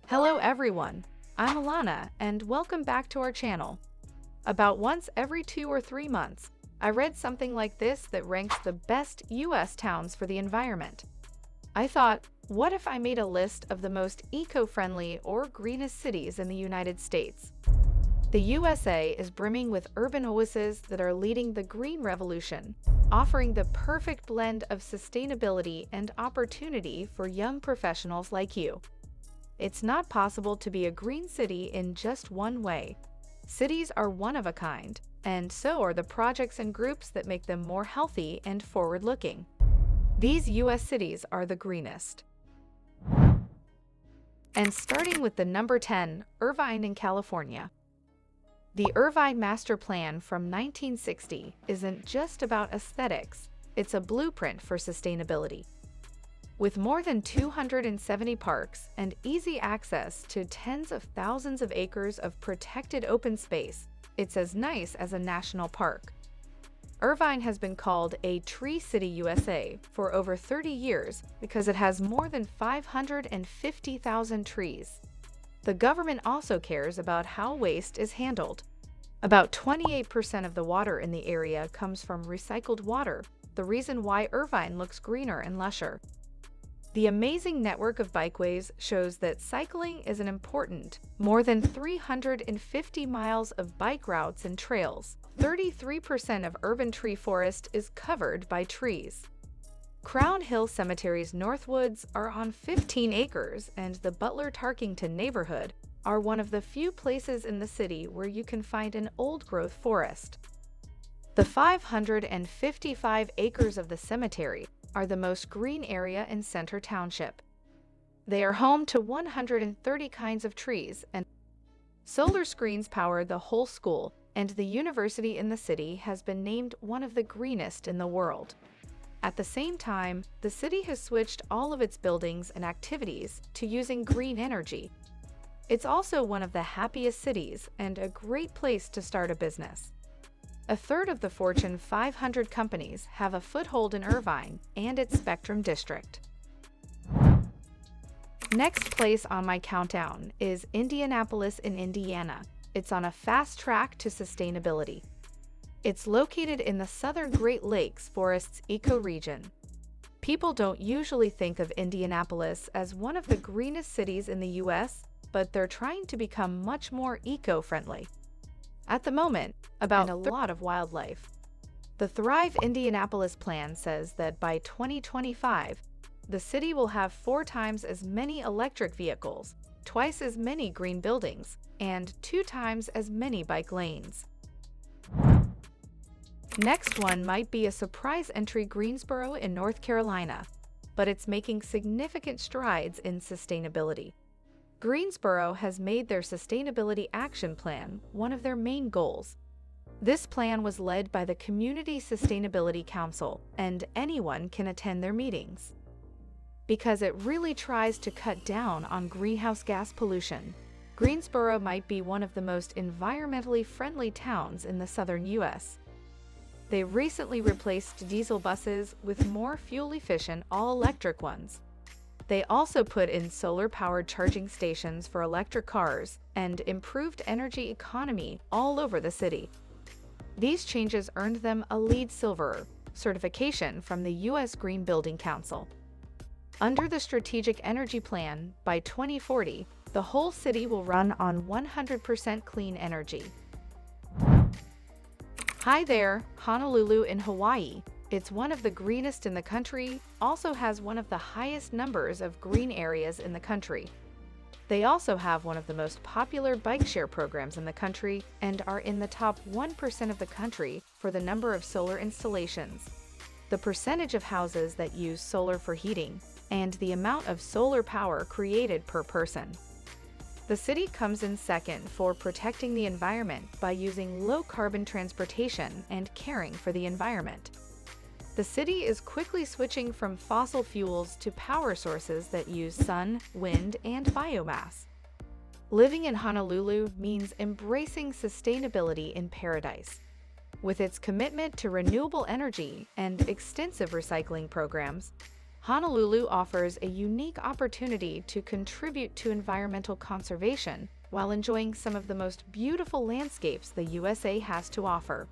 Hello everyone, I'm Alana and welcome back to our channel. About once every 2 or 3 months, I read something like this that ranks the best US towns for the environment. I thought, what if I made a list of the most eco-friendly or greenest cities in the United States? The USA is brimming with urban oases that are leading the green revolution, offering the perfect blend of sustainability and opportunity for young professionals like you. It's not possible to be a green city in just one way. Cities are one of a kind, and so are the projects and groups that make them more healthy and forward-looking. These US cities are the greenest. And starting with the number 10, Irvine in California. The Irvine Master Plan from 1960 isn't just about aesthetics, it's a blueprint for sustainability. With more than 270 parks and easy access to tens of thousands of acres of protected open space, it's as nice as a national park. Irvine has been called a Tree City USA for over 30 years because it has more than 550,000 trees. The government also cares about how waste is handled. About 28% of the water in the area comes from recycled water, the reason why Irvine looks greener and lusher. The amazing network of bikeways shows that cycling is an important, more than 350 miles of bike routes and trails. 33% of urban tree forest is covered by trees. Crown Hill Cemetery's Northwoods are on 15 acres, and the Butler-Tarkington neighborhood are one of the few places in the city where you can find an old-growth forest. The 555 acres of the cemetery are the most green area in Center Township. They are home to 130 kinds of trees, and solar screens power the whole school, and the university in the city has been named one of the greenest in the world. At the same time, the city has switched all of its buildings and activities to using green energy. It's also one of the happiest cities and a great place to start a business. A third of the Fortune 500 companies have a foothold in Irvine and its Spectrum District. Next place on my countdown is Indianapolis in Indiana. It's on a fast track to sustainability. It's located in the southern Great Lakes Forests ecoregion. People don't usually think of Indianapolis as one of the greenest cities in the US, but they're trying to become much more eco-friendly. At the moment, about a lot of wildlife. The Thrive Indianapolis plan says that by 2025, the city will have 4 times as many electric vehicles, twice as many green buildings, and 2 times as many bike lanes. Next one might be a surprise entry, Greensboro in North Carolina, but it's making significant strides in sustainability. Greensboro has made their Sustainability Action Plan one of their main goals. This plan was led by the Community Sustainability Council, and anyone can attend their meetings. Because it really tries to cut down on greenhouse gas pollution, Greensboro might be one of the most environmentally friendly towns in the southern US. They recently replaced diesel buses with more fuel-efficient all-electric ones. They also put in solar-powered charging stations for electric cars and improved energy economy all over the city. These changes earned them a LEED Silver certification from the U.S. Green Building Council. Under the Strategic Energy Plan, by 2040, the whole city will run on 100% clean energy. Hi there, Honolulu in Hawaii. It's one of the greenest in the country, also has one of the highest numbers of green areas in the country. They also have one of the most popular bike share programs in the country and are in the top 1% of the country for the number of solar installations, the percentage of houses that use solar for heating, and the amount of solar power created per person. The city comes in second for protecting the environment by using low-carbon transportation and caring for the environment. The city is quickly switching from fossil fuels to power sources that use sun, wind, and biomass. Living in Honolulu means embracing sustainability in paradise. With its commitment to renewable energy and extensive recycling programs, Honolulu offers a unique opportunity to contribute to environmental conservation while enjoying some of the most beautiful landscapes the USA has to offer.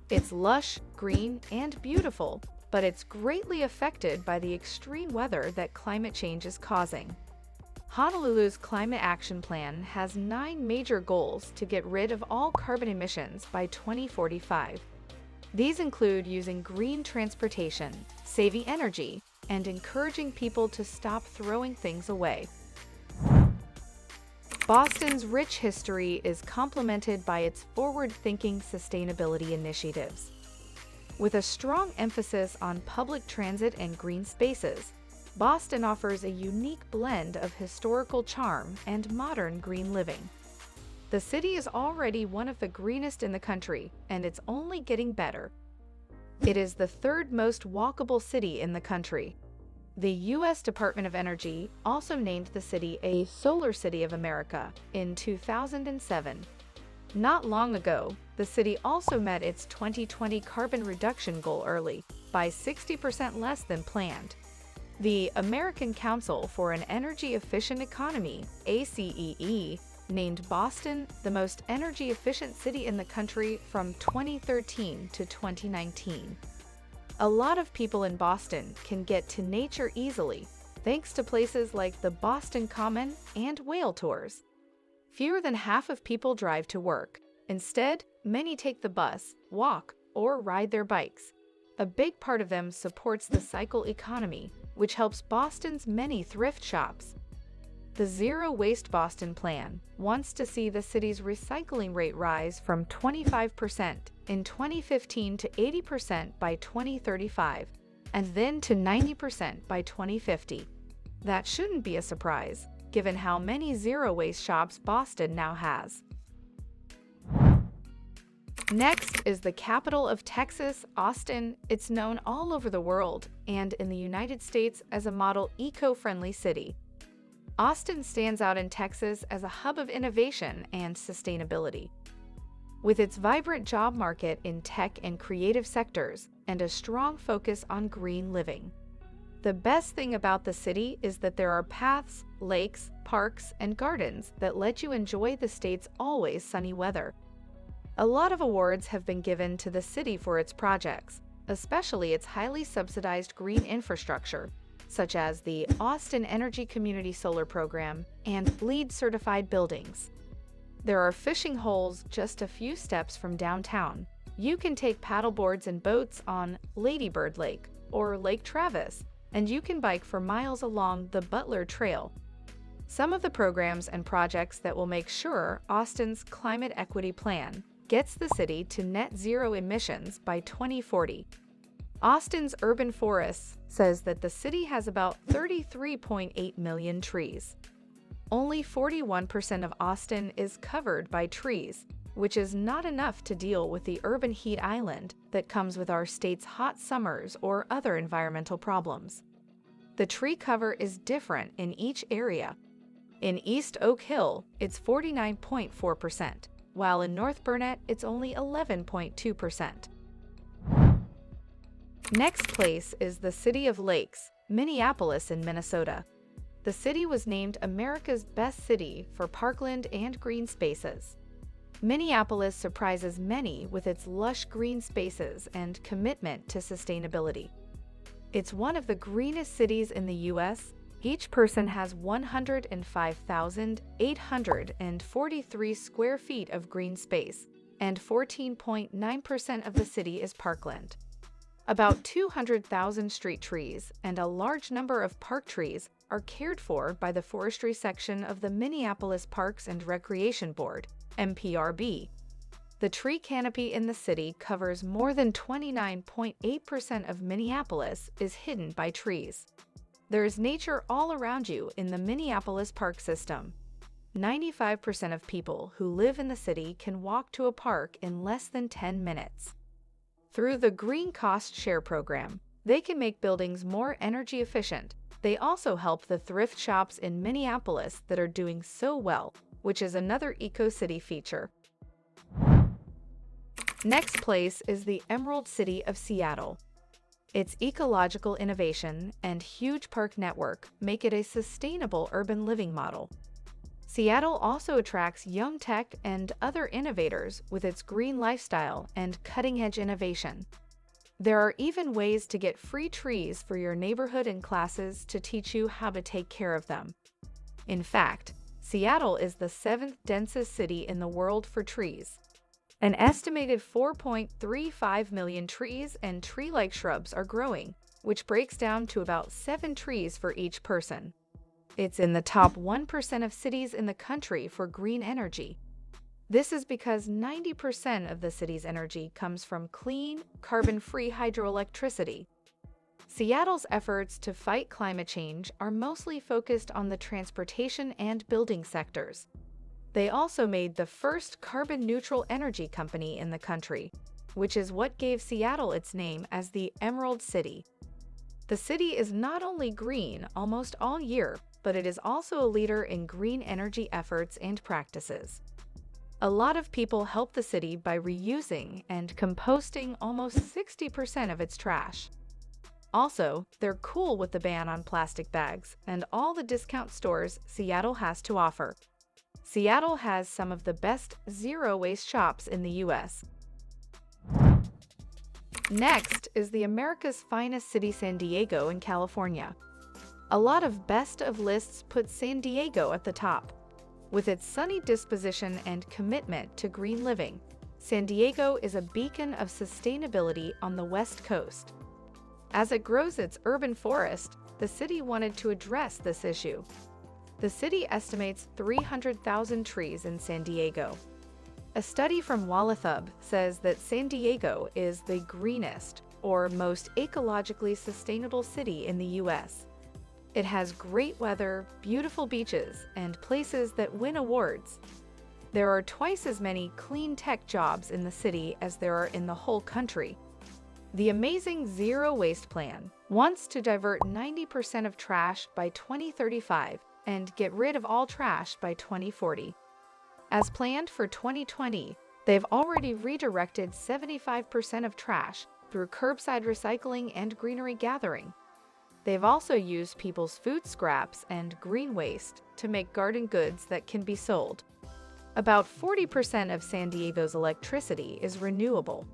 It's lush, green, and beautiful, but it's greatly affected by the extreme weather that climate change is causing. Honolulu's Climate Action Plan has 9 major goals to get rid of all carbon emissions by 2045. These include using green transportation, saving energy, and encouraging people to stop throwing things away. Boston's rich history is complemented by its forward-thinking sustainability initiatives. With a strong emphasis on public transit and green spaces, Boston offers a unique blend of historical charm and modern green living. The city is already one of the greenest in the country, and it's only getting better. It is the 3rd most walkable city in the country. The U.S. Department of Energy also named the city a Solar City of America in 2007. Not long ago, the city also met its 2020 carbon reduction goal early, by 60% less than planned. The American Council for an Energy-Efficient Economy, ACEE, named Boston the most energy-efficient city in the country from 2013 to 2019. A lot of people in Boston can get to nature easily, thanks to places like the Boston Common and whale tours. Fewer than half of people drive to work. Instead, many take the bus, walk, or ride their bikes. A big part of them supports the cycle economy, which helps Boston's many thrift shops. The Zero Waste Boston Plan wants to see the city's recycling rate rise from 25% in 2015 to 80% by 2035, and then to 90% by 2050. That shouldn't be a surprise, given how many zero-waste shops Boston now has. Next is the capital of Texas, Austin. It's known all over the world and in the United States as a model eco-friendly city. Austin stands out in Texas as a hub of innovation and sustainability. With its vibrant job market in tech and creative sectors and a strong focus on green living. The best thing about the city is that there are paths, lakes, parks, and gardens that let you enjoy the state's always sunny weather. A lot of awards have been given to the city for its projects, especially its highly subsidized green infrastructure, such as the Austin Energy Community Solar Program and LEED-certified buildings. There are fishing holes just a few steps from downtown. You can take paddleboards and boats on Lady Bird Lake or Lake Travis, and you can bike for miles along the Butler Trail. Some of the programs and projects that will make sure Austin's climate equity plan gets the city to net zero emissions by 2040. Austin's Urban Forests says that the city has about 33.8 million trees. Only 41% of Austin is covered by trees, which is not enough to deal with the urban heat island that comes with our state's hot summers or other environmental problems. The tree cover is different in each area. In East Oak Hill, it's 49.4%, while in North Burnett, it's only 11.2%. Next place is the City of Lakes, Minneapolis in Minnesota. The city was named America's Best City for parkland and green spaces. Minneapolis surprises many with its lush green spaces and commitment to sustainability. It's one of the greenest cities in the U.S. Each person has 105,843 square feet of green space, and 14.9% of the city is parkland. About 200,000 street trees and a large number of park trees are cared for by the forestry section of the Minneapolis Parks and Recreation Board, MPRB. The tree canopy in the city covers more than 29.8% of Minneapolis is hidden by trees. There is nature all around you in the Minneapolis Park System. 95% of people who live in the city can walk to a park in less than 10 minutes. Through the Green Cost Share program, they can make buildings more energy efficient. They also help the thrift shops in Minneapolis that are doing so well, which is another eco-city feature. Next place is the Emerald City of Seattle. Its ecological innovation and huge park network make it a sustainable urban living model. Seattle also attracts young tech and other innovators with its green lifestyle and cutting-edge innovation. There are even ways to get free trees for your neighborhood and classes to teach you how to take care of them. In fact, Seattle is the 7th densest city in the world for trees. An estimated 4.35 million trees and tree-like shrubs are growing, which breaks down to about 7 trees for each person. It's in the top 1% of cities in the country for green energy. This is because 90% of the city's energy comes from clean, carbon-free hydroelectricity. Seattle's efforts to fight climate change are mostly focused on the transportation and building sectors. They also made the first carbon-neutral energy company in the country, which is what gave Seattle its name as the Emerald City. The city is not only green almost all year, but it is also a leader in green energy efforts and practices. A lot of people help the city by reusing and composting almost 60% of its trash. Also, they're cool with the ban on plastic bags and all the discount stores Seattle has to offer. Seattle has some of the best zero-waste shops in the U.S. Next is the America's finest city, San Diego in California. A lot of best of lists put San Diego at the top. With its sunny disposition and commitment to green living, San Diego is a beacon of sustainability on the West Coast. As it grows its urban forest, the city wanted to address this issue. The city estimates 300,000 trees in San Diego. A study from Wallethub says that San Diego is the greenest, or most ecologically sustainable city in the U.S. It has great weather, beautiful beaches, and places that win awards. There are twice as many clean tech jobs in the city as there are in the whole country. The amazing Zero Waste Plan wants to divert 90% of trash by 2035 and get rid of all trash by 2040. As planned for 2020, they've already redirected 75% of trash through curbside recycling and greenery gathering. They've also used people's food scraps and green waste to make garden goods that can be sold. About 40% of San Diego's electricity is renewable.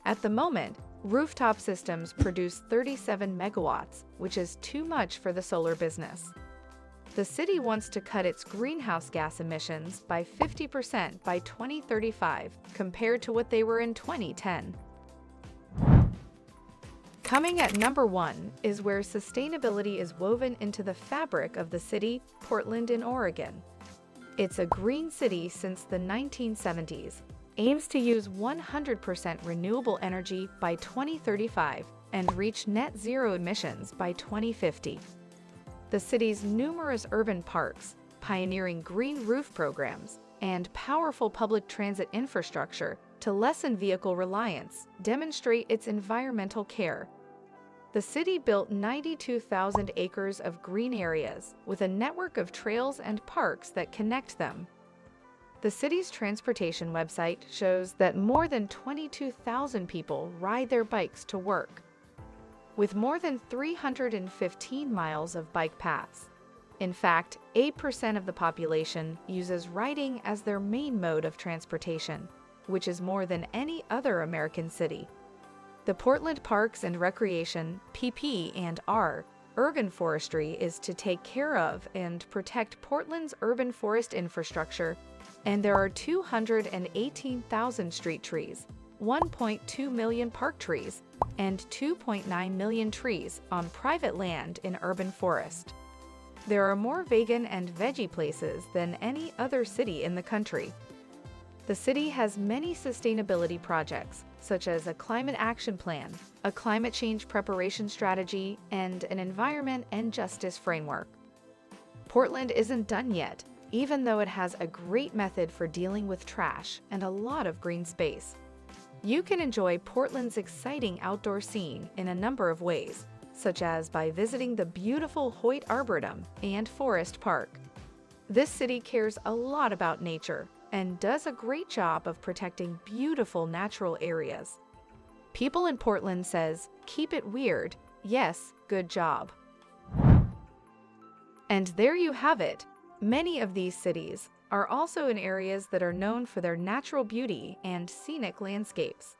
At the moment, rooftop systems produce 37 megawatts, which is too much for the solar business. The city wants to cut its greenhouse gas emissions by 50% by 2035 compared to what they were in 2010. Coming at number 1 is where sustainability is woven into the fabric of the city, Portland in Oregon. It's a green city since the 1970s, aims to use 100% renewable energy by 2035 and reach net zero emissions by 2050. The city's numerous urban parks, pioneering green roof programs, and powerful public transit infrastructure to lessen vehicle reliance demonstrate its environmental care. The city built 92,000 acres of green areas with a network of trails and parks that connect them. The city's transportation website shows that more than 22,000 people ride their bikes to work, with more than 315 miles of bike paths. In fact, 8% of the population uses riding as their main mode of transportation, which is more than any other American city. The Portland Parks and Recreation, PP&R, Urban Forestry is to take care of and protect Portland's urban forest infrastructure, and there are 218,000 street trees, 1.2 million park trees, and 2.9 million trees on private land in urban forest. There are more vegan and veggie places than any other city in the country. The city has many sustainability projects, such as a climate action plan, a climate change preparation strategy, and an environment and justice framework. Portland isn't done yet, even though it has a great method for dealing with trash and a lot of green space. You can enjoy Portland's exciting outdoor scene in a number of ways, such as by visiting the beautiful Hoyt Arboretum and Forest Park. This city cares a lot about nature and does a great job of protecting beautiful natural areas. People in Portland says keep it weird. Yes, good job. And there you have it. Many of these cities are also in areas that are known for their natural beauty and scenic landscapes.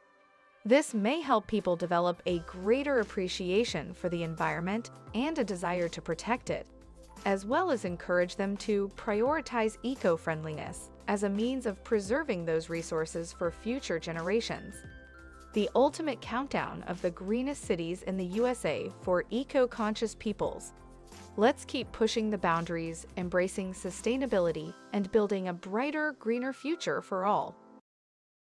This may help people develop a greater appreciation for the environment and a desire to protect it, as well as encourage them to prioritize eco-friendliness as a means of preserving those resources for future generations. The ultimate countdown of the greenest cities in the USA for eco-conscious peoples. Let's keep pushing the boundaries, embracing sustainability, and building a brighter, greener future for all.